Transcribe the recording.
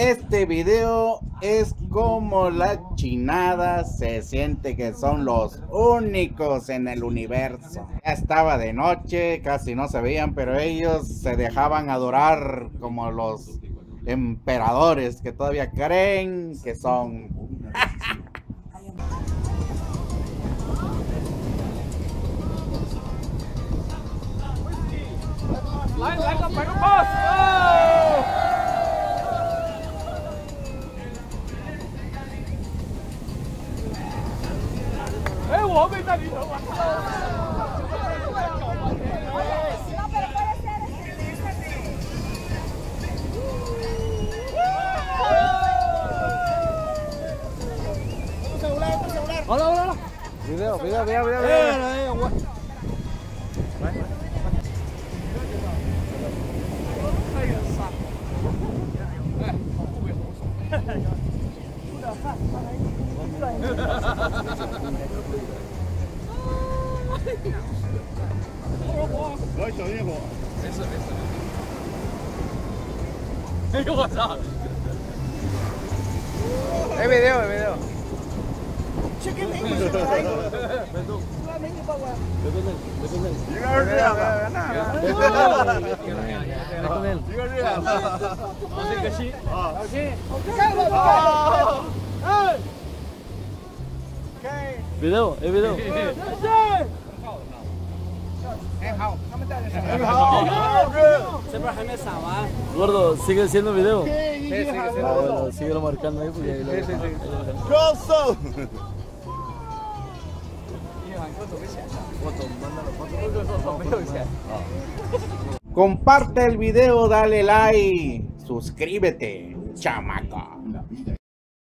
Este video es como la chinada, se siente que son los únicos en el universo. Ya estaba de noche, casi no se veían, pero ellos se dejaban adorar como los emperadores que todavía creen que son. Hola, hola, hola. Video.哎呦我操！ Es video. Video, es video. Gordo, sigue siendo video. Bueno, síguelo marcando ahí porque ahí Comparte el video, dale like, suscríbete, chamaca.